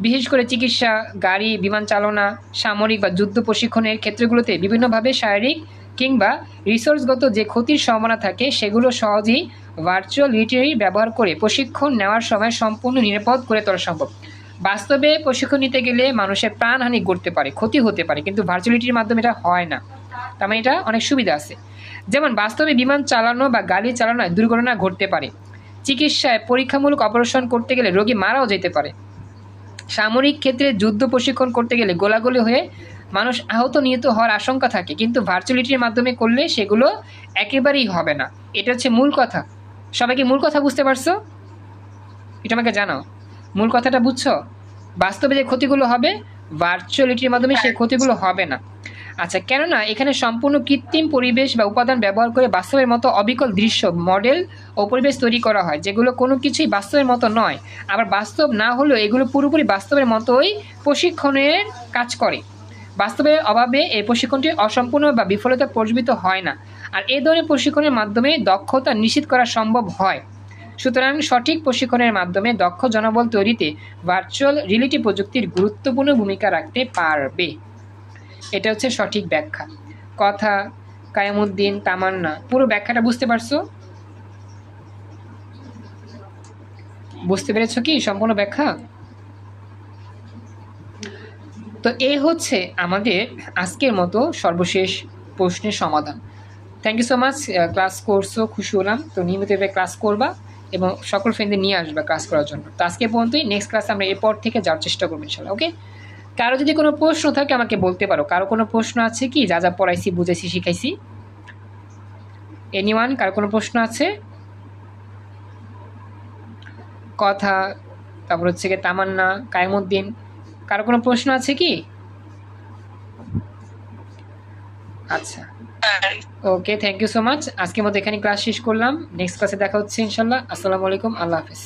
বিশেষ করে চিকিৎসা, গাড়ি, বিমান চালনা, সামরিক বা যুদ্ধ প্রশিক্ষণের ক্ষেত্রগুলোতে বিভিন্নভাবে শারীরিক কিংবা রিসোর্সগত যে ক্ষতির সম্ভাবনা থাকে সেগুলো সহজেই ভার্চুয়াল রিয়েলিটি ব্যবহার করে প্রশিক্ষণ নেওয়ার সময় সম্পূর্ণ নিরাপদ করে তোলা সম্ভব। বাস্তবে প্রশিক্ষণ নিতে গেলে মানুষের প্রাণহানি ঘটতে পারে, ক্ষতি হতে পারে, কিন্তু ভার্চুয়াল রিয়েলিটির মাধ্যমে এটা হয় না। তার মানে এটা অনেক সুবিধা আছে। যেমন বাস্তবে বিমান চালানো বা গাড়ি চালানোয় দুর্ঘটনা ঘটতে পারে, চিকিৎসায় পরীক্ষামূলক অপারেশন করতে গেলে রোগী মারাও যেতে পারে, সামরিক ক্ষেত্রে যুদ্ধ প্রশিক্ষণ করতে গেলে গোলাগুলি হয়ে মানুষ আহত নিহত হওয়ার আশঙ্কা থাকে, কিন্তু ভার্চুয়ালিটির মাধ্যমে করলে সেগুলো একেবারেই হবে না। এটা হচ্ছে মূল কথা। সবাইকে মূল কথা বুঝতে পারছো? এটা আমাকে জানাও, মূল কথাটা বুঝছো? বাস্তবে যে ক্ষতিগুলো হবে ভার্চুয়ালিটির মাধ্যমে সেই ক্ষতিগুলো হবে না। আচ্ছা, কেননা এখানে সম্পূর্ণ কৃত্রিম পরিবেশ বা উপাদান ব্যবহার করে বাস্তবের মতো অবিকল দৃশ্য, মডেল ও পরিবেশ তৈরি করা হয়, যেগুলো কোনো কিছুই বাস্তবের মতো নয়। আবার বাস্তব না হলেও এগুলো পুরোপুরি বাস্তবের মতোই প্রশিক্ষণের কাজ করে। বাস্তবের অভাবে এই প্রশিক্ষণটি অসম্পূর্ণ বা বিফলতা প্রজ্বিত হয় না। আর এই ধরনের প্রশিক্ষণের মাধ্যমে দক্ষতা নিশ্চিত করা সম্ভব হয়। সুতরাং সঠিক প্রশিক্ষণের মাধ্যমে দক্ষ জনবল তৈরিতে ভার্চুয়াল রিয়েলিটি প্রযুক্তির গুরুত্বপূর্ণ ভূমিকা রাখতে পারবে। এটা হচ্ছে সঠিক ব্যাখ্যা। কথা কায়ামুদ্দিন তামান্না, পুরো ব্যাখ্যাটা বুঝতে পারছো? বুঝতে পেরেছো কি সম্পূর্ণ ব্যাখ্যা? তো এই হচ্ছে আমাদের আজকের মতো সর্বশেষ প্রশ্নের সমাধান। Thank you so much, class করছো, খুশি হলাম। তো নিয়মিতভাবে ক্লাস করবা এবং সকল ফ্রেন্ডদের নিয়ে আসবা ক্লাস করার জন্য। তো আজকে পর্যন্তই, নেক্সট ক্লাসে আমরা এরপর থেকে যাওয়ার চেষ্টা করবো ইনশাল্লাহ। ওকে, কারো যদি কোনো প্রশ্ন থাকে আমাকে বলতে পারো। কারো কোনো প্রশ্ন আছে কি? যা যা পড়াইছি, বুঝাইছি, শিখাইছি? এনিওয়ান, কারো কোনো প্রশ্ন আছে? কথা, তারপর হচ্ছে কি তামান্না, কায়েমউদ্দিন, কারো কোনো প্রশ্ন আছে কি? আচ্ছা, ওকে, থ্যাংক ইউ সো মাচ। আজকের মতো এখানে ক্লাস শেষ করলাম। নেক্সট ক্লাসে দেখা হচ্ছে ইনশাল্লাহ। আসসালামু আলাইকুম, আল্লাহ হাফেজ।